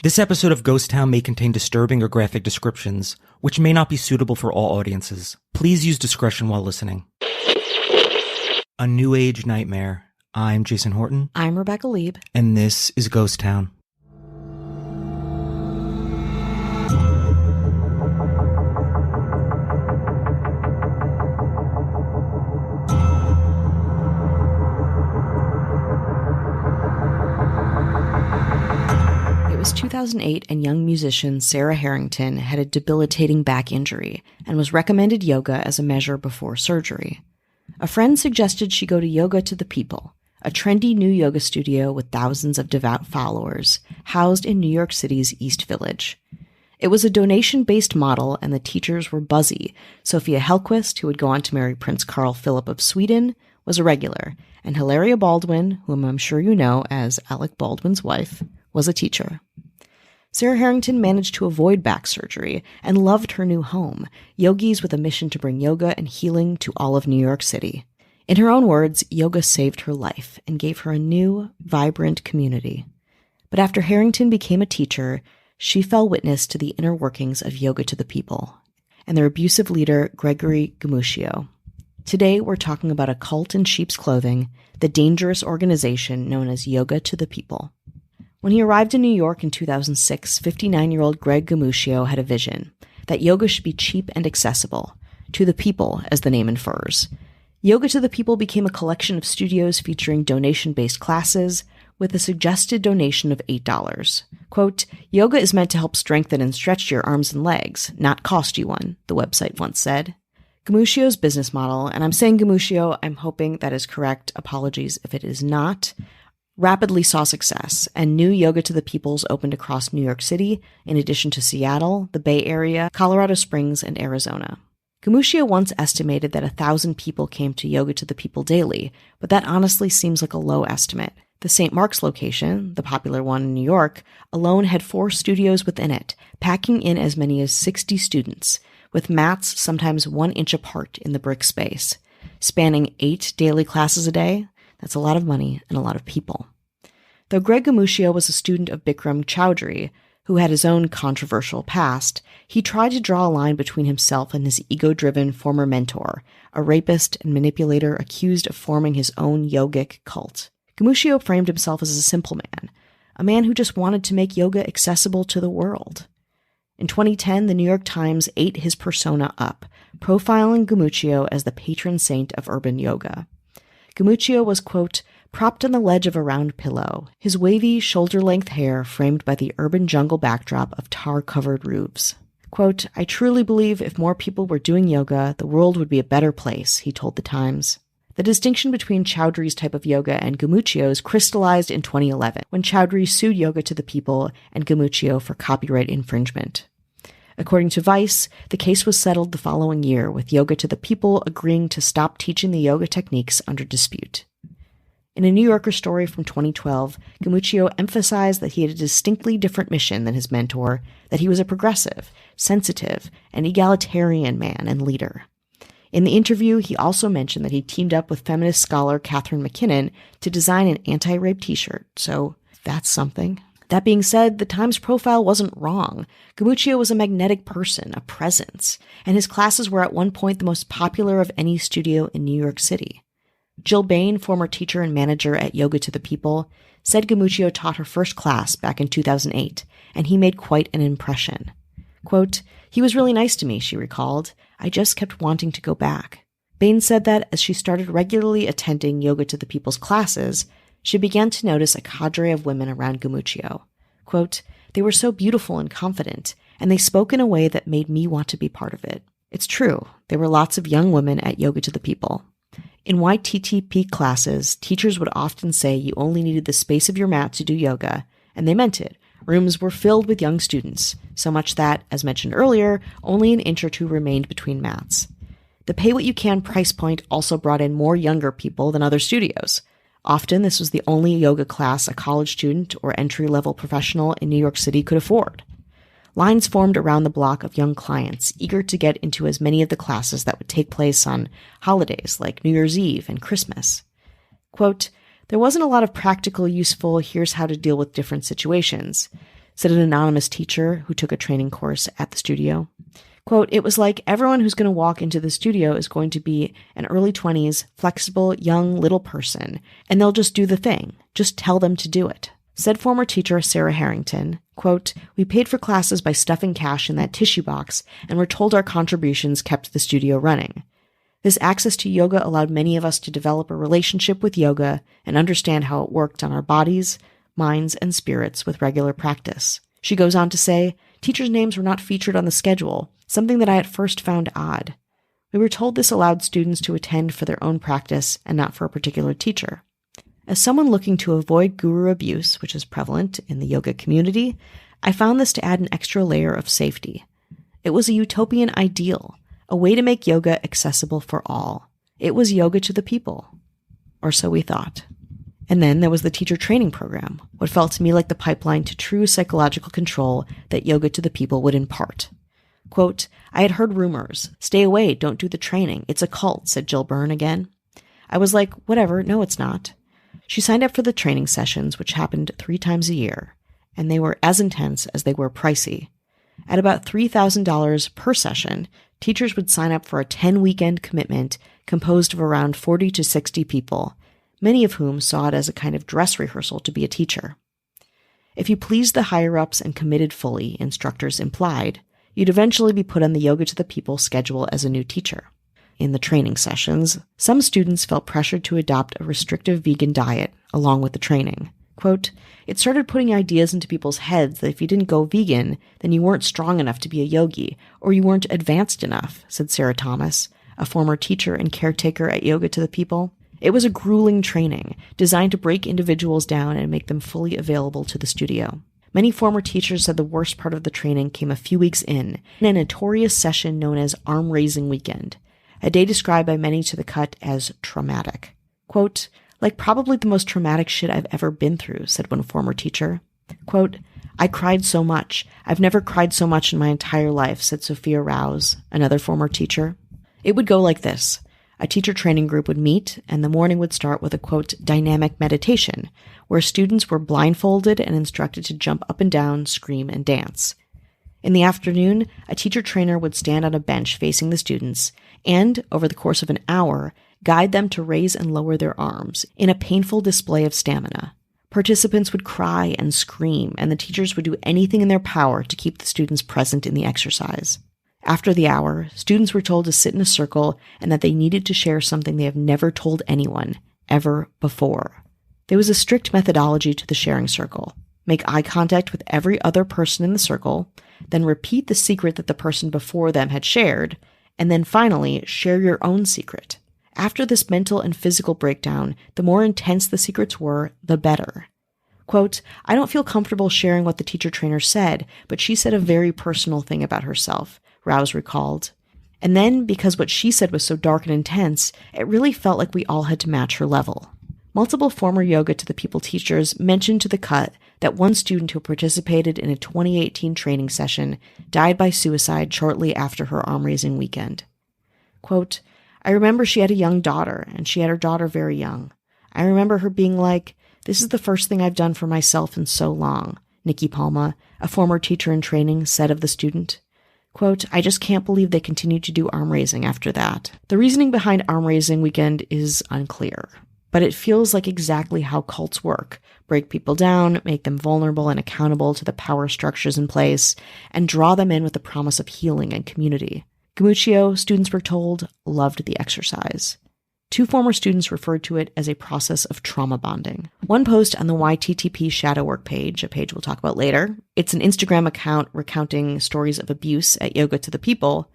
This episode of Ghost Town may contain disturbing or graphic descriptions, which may not be suitable for all audiences. Please use discretion while listening. A New Age Nightmare. I'm Jason Horton. I'm Rebecca Lieb. And this is Ghost Town. It was 2008 and young musician Sarah Harrington had a debilitating back injury and was recommended yoga as a measure before surgery. A friend suggested she go to Yoga to the People, a trendy new yoga studio with thousands of devout followers, housed in New York City's East Village. It was a donation-based model, and the teachers were buzzy. Sophia Hellquist, who would go on to marry Prince Carl Philip of Sweden, was a regular, and Hilaria Baldwin, whom I'm sure you know as Alec Baldwin's wife, was a teacher. Sarah Harrington managed to avoid back surgery and loved her new home, yogis with a mission to bring yoga and healing to all of New York City. In her own words, yoga saved her life and gave her a new, vibrant community. But after Harrington became a teacher, she fell witness to the inner workings of Yoga to the People and their abusive leader, Gregory Gumucio. Today, we're talking about a cult in sheep's clothing, the dangerous organization known as Yoga to the People. When he arrived in New York in 2006, 59-year-old Greg Gumucio had a vision that yoga should be cheap and accessible, to the people, as the name infers. Yoga to the People became a collection of studios featuring donation-based classes with a suggested donation of $8. Quote, "Yoga is meant to help strengthen and stretch your arms and legs, not cost you one," the website once said. Gumucio's business model, and I'm saying Gumucio, I'm hoping that is correct, apologies if it is not, rapidly saw success, and new Yoga to the Peoples opened across New York City, in addition to Seattle, the Bay Area, Colorado Springs, and Arizona. Gumucio once estimated that 1,000 people came to Yoga to the People daily, but that honestly seems like a low estimate. The St. Mark's location, the popular one in New York, alone had 4 studios within it, packing in as many as 60 students, with mats sometimes 1 inch apart in the brick space. Spanning 8 daily classes a day, that's a lot of money and a lot of people. Though Greg Gumucio was a student of Bikram Choudhury, who had his own controversial past, he tried to draw a line between himself and his ego-driven former mentor, a rapist and manipulator accused of forming his own yogic cult. Gumucio framed himself as a simple man, a man who just wanted to make yoga accessible to the world. In 2010, the New York Times ate his persona up, profiling Gumucio as the patron saint of urban yoga. Gumucio was, quote, propped on the ledge of a round pillow, his wavy, shoulder-length hair framed by the urban jungle backdrop of tar-covered roofs. Quote, "I truly believe if more people were doing yoga, the world would be a better place," he told the Times. The distinction between Choudhury's type of yoga and Gumucio's crystallized in 2011, when Choudhury sued Yoga to the People and Gumucio for copyright infringement. According to Vice, the case was settled the following year, with Yoga to the People agreeing to stop teaching the yoga techniques under dispute. In a New Yorker story from 2012, Gumucio emphasized that he had a distinctly different mission than his mentor, that he was a progressive, sensitive, and egalitarian man and leader. In the interview, he also mentioned that he teamed up with feminist scholar Catherine McKinnon to design an anti-rape t-shirt, so that's something. That being said, the Times profile wasn't wrong. Gumucio was a magnetic person, a presence, and his classes were at one point the most popular of any studio in New York City. Jill Bain, former teacher and manager at Yoga to the People, said Gumucio taught her first class back in 2008, and he made quite an impression. Quote, "He was really nice to me," she recalled. "I just kept wanting to go back." Bain said that as she started regularly attending Yoga to the People's classes, she began to notice a cadre of women around Gumucio. Quote, "They were so beautiful and confident, and they spoke in a way that made me want to be part of it." It's true, there were lots of young women at Yoga to the People. In YTTP classes, teachers would often say you only needed the space of your mat to do yoga, and they meant it. Rooms were filled with young students, so much that, as mentioned earlier, only an inch or two remained between mats. The pay-what-you-can price point also brought in more younger people than other studios. Often, this was the only yoga class a college student or entry-level professional in New York City could afford. Lines formed around the block of young clients, eager to get into as many of the classes that would take place on holidays like New Year's Eve and Christmas. Quote, "There wasn't a lot of practical, useful, here's how to deal with different situations. said an anonymous teacher who took a training course at the studio. Quote, "It was like everyone who's going to walk into the studio is going to be an early 20s, flexible, young little person, and they'll just do the thing. Just tell them to do it." Said former teacher Sarah Harrington, quote, "We paid for classes by stuffing cash in that tissue box and were told our contributions kept the studio running. This access to yoga allowed many of us to develop a relationship with yoga and understand how it worked on our bodies, minds, and spirits with regular practice." She goes on to say, "Teachers' names were not featured on the schedule, something that I at first found odd. We were told this allowed students to attend for their own practice and not for a particular teacher. As someone looking to avoid guru abuse, which is prevalent in the yoga community, I found this to add an extra layer of safety. It was a utopian ideal, a way to make yoga accessible for all. It was yoga to the people. Or so we thought." And then there was the teacher training program, what felt to me like the pipeline to true psychological control that yoga to the people would impart. Quote, "I had heard rumors. Stay away, don't do the training. It's a cult," said Jill Byrne again. I was like, whatever, no it's not. She signed up for the training sessions, which happened 3 times a year, and they were as intense as they were pricey. At about $3,000 per session, teachers would sign up for a 10-weekend commitment composed of around 40 to 60 people, many of whom saw it as a kind of dress rehearsal to be a teacher. If you pleased the higher-ups and committed fully, instructors implied, you'd eventually be put on the Yoga to the People schedule as a new teacher. In the training sessions, some students felt pressured to adopt a restrictive vegan diet along with the training. Quote, "It started putting ideas into people's heads that if you didn't go vegan, then you weren't strong enough to be a yogi, or you weren't advanced enough," said Sarah Thomas, a former teacher and caretaker at Yoga to the People. "It was a grueling training, designed to break individuals down and make them fully available to the studio. Many former teachers said the worst part of the training came a few weeks in a notorious session known as Arm Raising Weekend, a day described by many to the cut as traumatic. Quote, "Like probably the most traumatic shit I've ever been through," said one former teacher. Quote, "I cried so much. I've never cried so much in my entire life," said Sophia Rouse, another former teacher. It would go like this. A teacher training group would meet, and the morning would start with a, quote, "dynamic meditation," where students were blindfolded and instructed to jump up and down, scream, and dance. In the afternoon, a teacher trainer would stand on a bench facing the students and, over the course of an hour, guide them to raise and lower their arms in a painful display of stamina. Participants would cry and scream, and the teachers would do anything in their power to keep the students present in the exercise. After the hour, students were told to sit in a circle and that they needed to share something they have never told anyone, ever before. There was a strict methodology to the sharing circle. Make eye contact with every other person in the circle, then repeat the secret that the person before them had shared, and then finally, share your own secret. After this mental and physical breakdown, the more intense the secrets were, the better. Quote, "I don't feel comfortable sharing what the teacher trainer said, but she said a very personal thing about herself," Rouse recalled. And then, because what she said was so dark and intense, it really felt like we all had to match her level. Multiple former Yoga to the People teachers mentioned to the cut that one student who participated in a 2018 training session died by suicide shortly after her arm-raising weekend. Quote, "I remember she had a young daughter, and she had her daughter very young. I remember her being like, 'This is the first thing I've done for myself in so long,'" Nikki Palma, a former teacher in training, said of the student. Quote, "I just can't believe they continued to do arm raising after that." The reasoning behind arm raising weekend is unclear, but it feels like exactly how cults work. Break people down, make them vulnerable and accountable to the power structures in place, and draw them in with the promise of healing and community. Gumuccio, students were told, loved the exercise. 2 former students referred to it as a process of trauma bonding. One post on the YTTP Shadow Work page, a page we'll talk about later, it's an Instagram account recounting stories of abuse at Yoga to the People,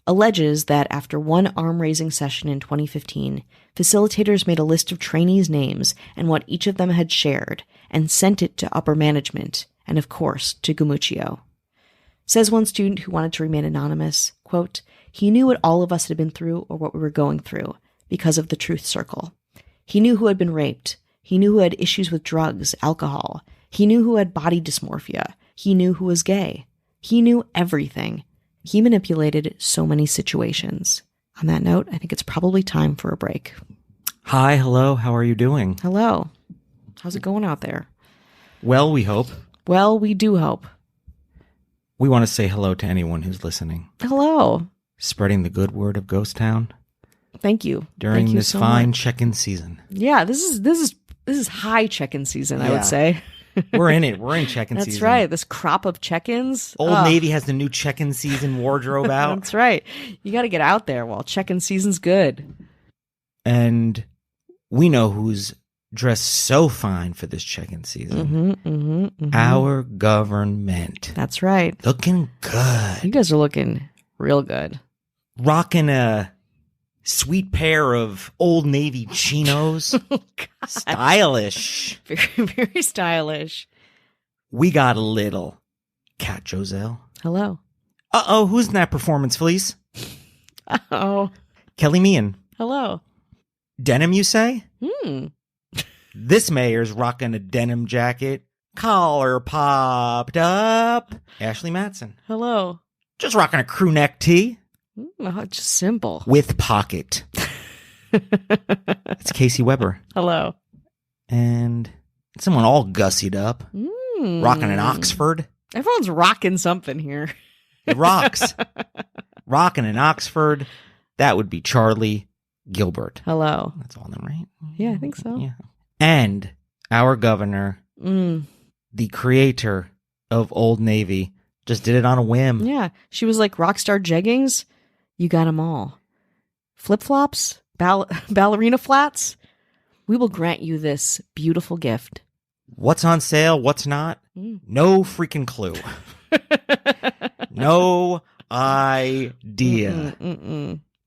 alleges that after one arm-raising session in 2015, facilitators made a list of trainees' names and what each of them had shared, and sent it to upper management, and of course, to Gumuccio. Says one student who wanted to remain anonymous, quote, "He knew what all of us had been through or what we were going through, because of the truth circle. He knew who had been raped. He knew who had issues with drugs, alcohol. He knew who had body dysmorphia. He knew who was gay. He knew everything. He manipulated so many situations." On that note, I think it's probably time for a break. Hi, hello, how are you doing? Hello. How's it going out there? Well, we hope. Well, we do hope. We want to say hello to anyone who's listening. Hello. Spreading the good word of Ghost Town. Thank you. During Thank you this so fine much. check-in season. Yeah, this is high check-in season, I would say. We're in it. We're in check-in season. That's right. This crop of check-ins. Old Navy has the new check-in season wardrobe out. That's right. You got to get out there while check-in season's good. And we know who's dressed so fine for this check-in season. Our government. That's right. Looking good. You guys are looking real good. Rocking a sweet pair of Old Navy chinos. Oh, stylish. Very, very stylish. We got a little Cat Joselle. Hello. Uh-oh, who's in that performance fleece? Uh-oh. Kelly Meehan. Hello. Denim, you say? This mayor's rocking a denim jacket. Collar popped up. Ashley Matson. Hello. Just rocking a crew neck tee. Just simple. With pocket. It's Casey Weber. Hello. And someone all gussied up. Rocking an Oxford. Everyone's rocking something here. It rocks. Rocking an Oxford. That would be Charlie Gilbert. Hello. That's all of them, right? Yeah, I think so. Yeah. And our governor, the creator of Old Navy, just did it on a whim. Yeah. She was like, Rockstar jeggings, you got them all. Flip-flops, ballerina flats, we will grant you this beautiful gift. What's on sale, what's not? No freaking clue. No idea.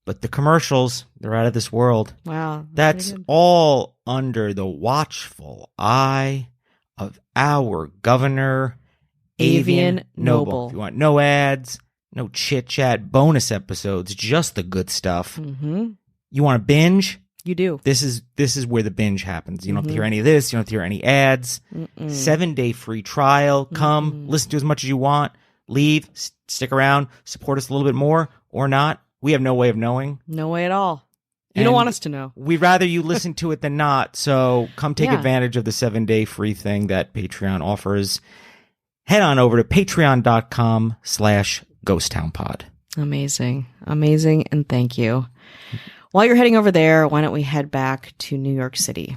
But the commercials, they're out of this world. Wow. That's all under the watchful eye of our governor, Avian Noble. If you want no ads, no chit-chat, bonus episodes, just the good stuff. You want to binge? You do. This is where the binge happens. You don't have to hear any of this. You don't have to hear any ads. 7-day free trial. Come, listen to as much as you want. Leave, stick around, support us a little bit more or not. We have no way of knowing. No way at all. You don't want us to know. We'd rather you listen to it than not. So come take advantage of the 7-day free thing that Patreon offers. Head on over to patreon.com/ghosttownpod. Amazing. Amazing. And thank you. While you're heading over there, why don't we head back to New York City,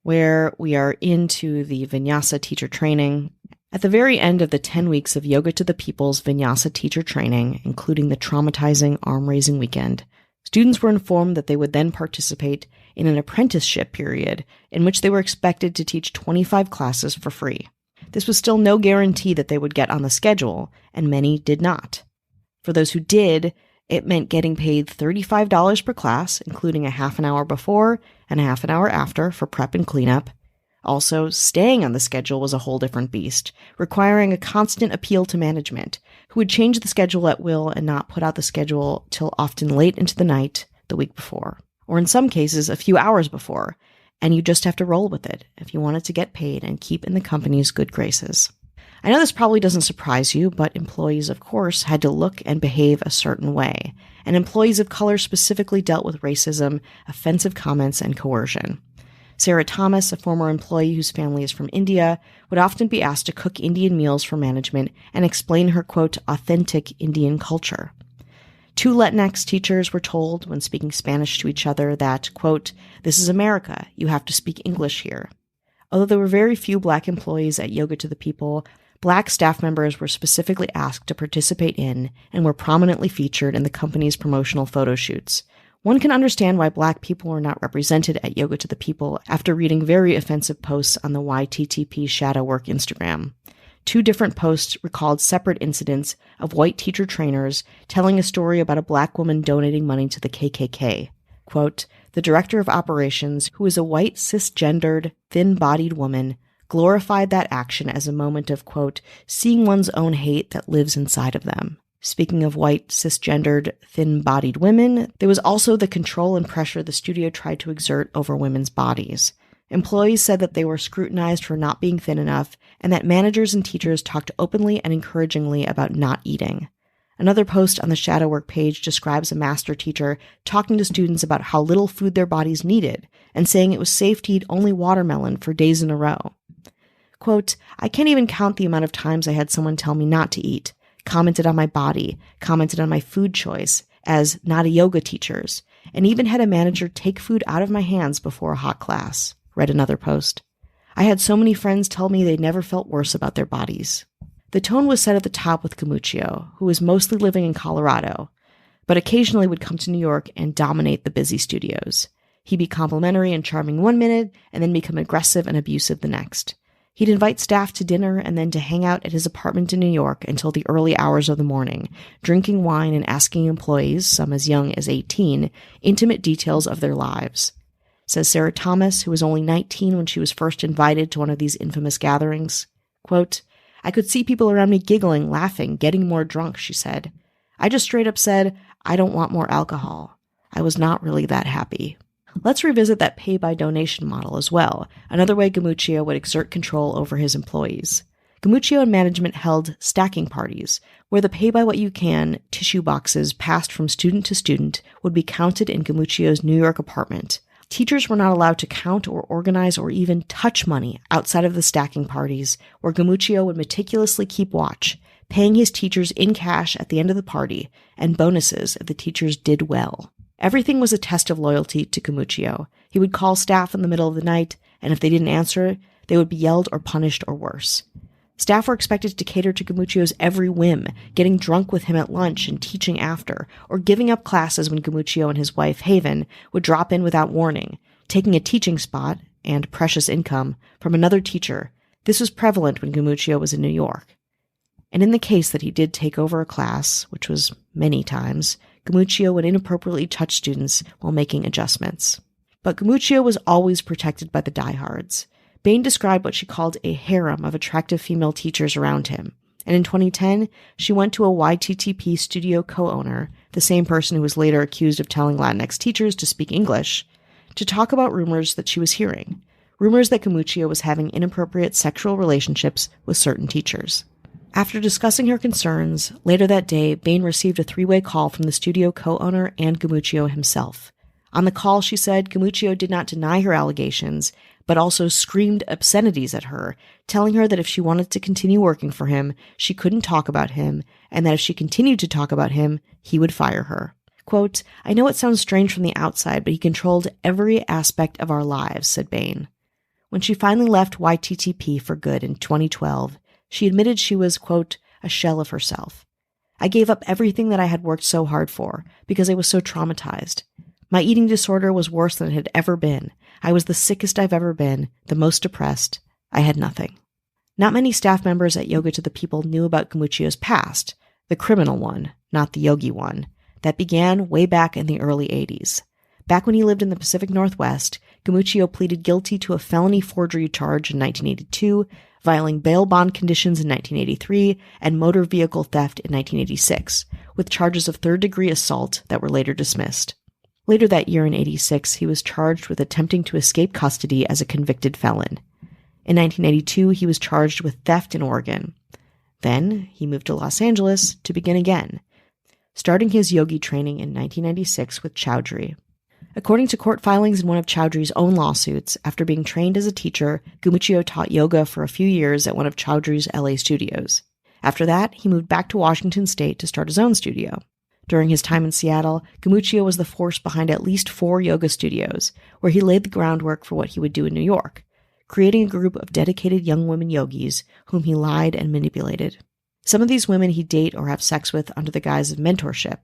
where we are into the Vinyasa teacher training. At the very end of the 10 weeks of Yoga to the People's Vinyasa teacher training, including the traumatizing arm-raising weekend, students were informed that they would then participate in an apprenticeship period in which they were expected to teach 25 classes for free. This was still no guarantee that they would get on the schedule, and many did not. For those who did, it meant getting paid $35 per class, including a half an hour before and a half an hour after for prep and cleanup. Also, staying on the schedule was a whole different beast, requiring a constant appeal to management, who would change the schedule at will and not put out the schedule till often late into the night the week before, or in some cases a few hours before, and you just have to roll with it if you wanted to get paid and keep in the company's good graces. I know this probably doesn't surprise you, but employees, of course, had to look and behave a certain way, and employees of color specifically dealt with racism, offensive comments, and coercion. Sarah Thomas, a former employee whose family is from India, would often be asked to cook Indian meals for management and explain her, quote, authentic Indian culture. 2 Latinx teachers were told, when speaking Spanish to each other, that, quote, this is America, you have to speak English here. Although there were very few Black employees at Yoga to the People, Black staff members were specifically asked to participate in and were prominently featured in the company's promotional photo shoots. One can understand why Black people were not represented at Yoga to the People after reading very offensive posts on the YTTP Shadow Work Instagram. 2 different posts recalled separate incidents of white teacher trainers telling a story about a Black woman donating money to the KKK. Quote, the director of operations, who is a white, cisgendered, thin-bodied woman, glorified that action as a moment of, quote, seeing one's own hate that lives inside of them. Speaking of white, cisgendered, thin-bodied women, there was also the control and pressure the studio tried to exert over women's bodies. Employees said that they were scrutinized for not being thin enough, and that managers and teachers talked openly and encouragingly about not eating. Another post on the Shadow Work page describes a master teacher talking to students about how little food their bodies needed, and saying it was safe to eat only watermelon for days in a row. Quote, I can't even count the amount of times I had someone tell me not to eat, commented on my body, commented on my food choice as not a yoga teacher's, and even had a manager take food out of my hands before a hot class, read another post. I had so many friends tell me they never felt worse about their bodies. The tone was set at the top with Gamuccio, who was mostly living in Colorado, but occasionally would come to New York and dominate the busy studios. He'd be complimentary and charming one minute, and then become aggressive and abusive the next. He'd invite staff to dinner and then to hang out at his apartment in New York until the early hours of the morning, drinking wine and asking employees, some as young as 18, intimate details of their lives. Says Sarah Thomas, who was only 19 when she was first invited to one of these infamous gatherings. Quote, I could see people around me giggling, laughing, getting more drunk, she said. I just straight up said, I don't want more alcohol. I was not really that happy. Let's revisit that pay-by-donation model as well, another way Gamuccio would exert control over his employees. Gamuccio and management held stacking parties, where the pay-by-what-you-can tissue boxes passed from student to student would be counted in Gamuccio's New York apartment. Teachers were not allowed to count or organize or even touch money outside of the stacking parties, where Gamuccio would meticulously keep watch, paying his teachers in cash at the end of the party, and bonuses if the teachers did well. Everything was a test of loyalty to Gamuccio. He would call staff in the middle of the night, and if they didn't answer, they would be yelled or punished or worse. Staff were expected to cater to Gamuccio's every whim, getting drunk with him at lunch and teaching after, or giving up classes when Gamuccio and his wife, Haven, would drop in without warning, taking a teaching spot, and precious income, from another teacher. This was prevalent when Gamuccio was in New York. And in the case that he did take over a class, which was many times, Gamuccio would inappropriately touch students while making adjustments. But Gamuccio was always protected by the diehards. Bain described what she called a harem of attractive female teachers around him, and in 2010, she went to a YTTP studio co-owner, the same person who was later accused of telling Latinx teachers to speak English, to talk about rumors that she was hearing, rumors that Gamuccio was having inappropriate sexual relationships with certain teachers. After discussing her concerns, later that day, Bain received a three-way call from the studio co-owner and Gamuccio himself. On the call, she said Gamuccio did not deny her allegations, but also screamed obscenities at her, telling her that if she wanted to continue working for him, she couldn't talk about him, and that if she continued to talk about him, he would fire her. Quote, I know it sounds strange from the outside, but he controlled every aspect of our lives, said Bain. When she finally left YTTP for good in 2012, she admitted she was, quote, a shell of herself. I gave up everything that I had worked so hard for because I was so traumatized. My eating disorder was worse than it had ever been. I was the sickest I've ever been, the most depressed. I had nothing. Not many staff members at Yoga to the People knew about Gamuccio's past, the criminal one, not the yogi one, that began way back in the early 80s. Back when he lived in the Pacific Northwest, Gamuccio pleaded guilty to a felony forgery charge in 1982, violating bail bond conditions in 1983, and motor vehicle theft in 1986, with charges of third-degree assault that were later dismissed. Later that year in 86, he was charged with attempting to escape custody as a convicted felon. In 1982, he was charged with theft in Oregon. Then, he moved to Los Angeles to begin again, starting his yogi training in 1996 with Chowdhury. According to court filings in one of Chowdhury's own lawsuits, after being trained as a teacher, Gamuccio taught yoga for a few years at one of Chowdhury's LA studios. After that, he moved back to Washington State to start his own studio. During his time in Seattle, Gamuccio was the force behind at least 4 yoga studios, where he laid the groundwork for what he would do in New York, creating a group of dedicated young women yogis whom he lied and manipulated. Some of these women he'd date or have sex with under the guise of mentorship,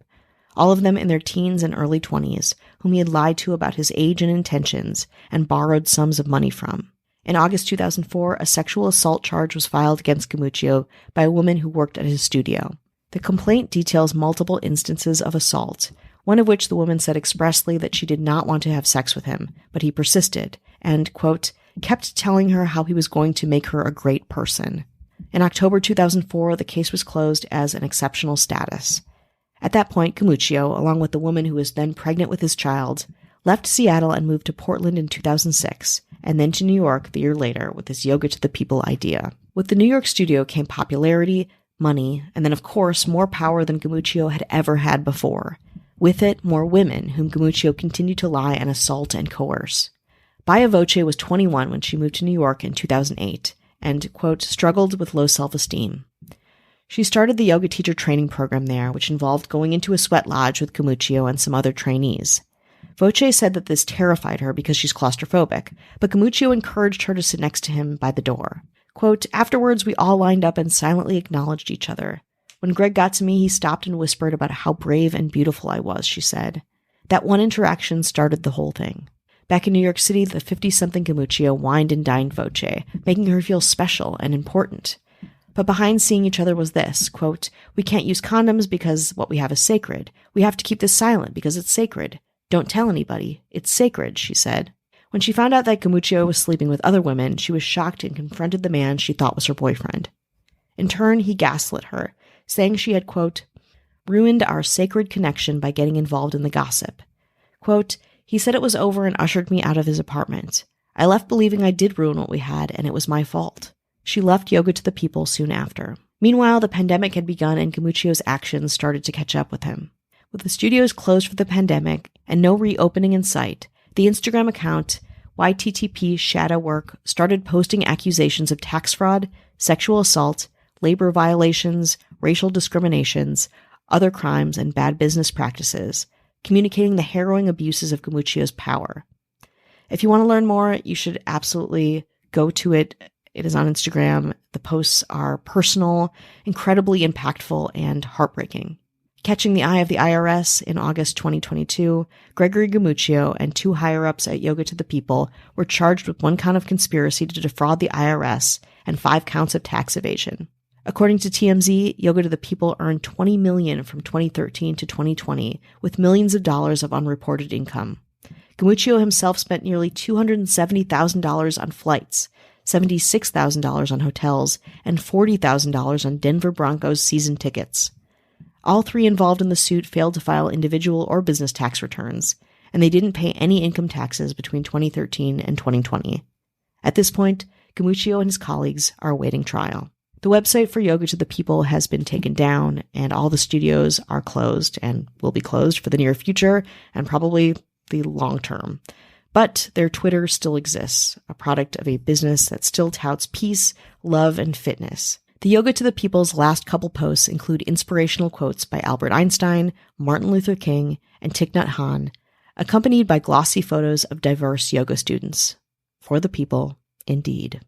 all of them in their teens and early 20s, whom he had lied to about his age and intentions and borrowed sums of money from. In August 2004, a sexual assault charge was filed against Gamuccio by a woman who worked at his studio. The complaint details multiple instances of assault, one of which the woman said expressly that she did not want to have sex with him, but he persisted and, quote, kept telling her how he was going to make her a great person. In October 2004, the case was closed as an exceptional status. At that point, Gamuccio, along with the woman who was then pregnant with his child, left Seattle and moved to Portland in 2006, and then to New York the year later with his Yoga to the People idea. With the New York studio came popularity, money, and then of course more power than Gamuccio had ever had before. With it, more women whom Gamuccio continued to lie and assault and coerce. Baya Voce was 21 when she moved to New York in 2008, and, quote, struggled with low self-esteem. She started the yoga teacher training program there, which involved going into a sweat lodge with Camuccio and some other trainees. Voce said that this terrified her because she's claustrophobic, but Camuccio encouraged her to sit next to him by the door. Quote, afterwards, we all lined up and silently acknowledged each other. When Greg got to me, he stopped and whispered about how brave and beautiful I was, she said. That one interaction started the whole thing. Back in New York City, the 50-something Camuccio wined and dined Voce, making her feel special and important. But behind seeing each other was this, quote, we can't use condoms because what we have is sacred. We have to keep this silent because it's sacred. Don't tell anybody. It's sacred, she said. When she found out that Camuccio was sleeping with other women, she was shocked and confronted the man she thought was her boyfriend. In turn, he gaslit her, saying she had, quote, ruined our sacred connection by getting involved in the gossip. Quote, he said it was over and ushered me out of his apartment. I left believing I did ruin what we had, and it was my fault. She left Yoga to the People soon after. Meanwhile, the pandemic had begun and Camuccio's actions started to catch up with him. With the studios closed for the pandemic and no reopening in sight, the Instagram account YTTP Shadow Work started posting accusations of tax fraud, sexual assault, labor violations, racial discriminations, other crimes, and bad business practices, communicating the harrowing abuses of Camuccio's power. If you want to learn more, you should absolutely go to it. It is on Instagram. The posts are personal, incredibly impactful, and heartbreaking. Catching the eye of the IRS in August 2022, Gregory Camuccio and two higher-ups at Yoga to the People were charged with 1 count of conspiracy to defraud the IRS and 5 counts of tax evasion. According to TMZ, Yoga to the People earned $20 million from 2013 to 2020, with millions of dollars of unreported income. Camuccio himself spent nearly $270,000 on flights, $76,000 on hotels, and $40,000 on Denver Broncos season tickets. All 3 involved in the suit failed to file individual or business tax returns, and they didn't pay any income taxes between 2013 and 2020. At this point, Camuccio and his colleagues are awaiting trial. The website for Yoga to the People has been taken down, and all the studios are closed and will be closed for the near future and probably the long term. But their Twitter still exists, a product of a business that still touts peace, love, and fitness. The Yoga to the People's last couple posts include inspirational quotes by Albert Einstein, Martin Luther King, and Thich Nhat Hanh, accompanied by glossy photos of diverse yoga students. For the people, indeed.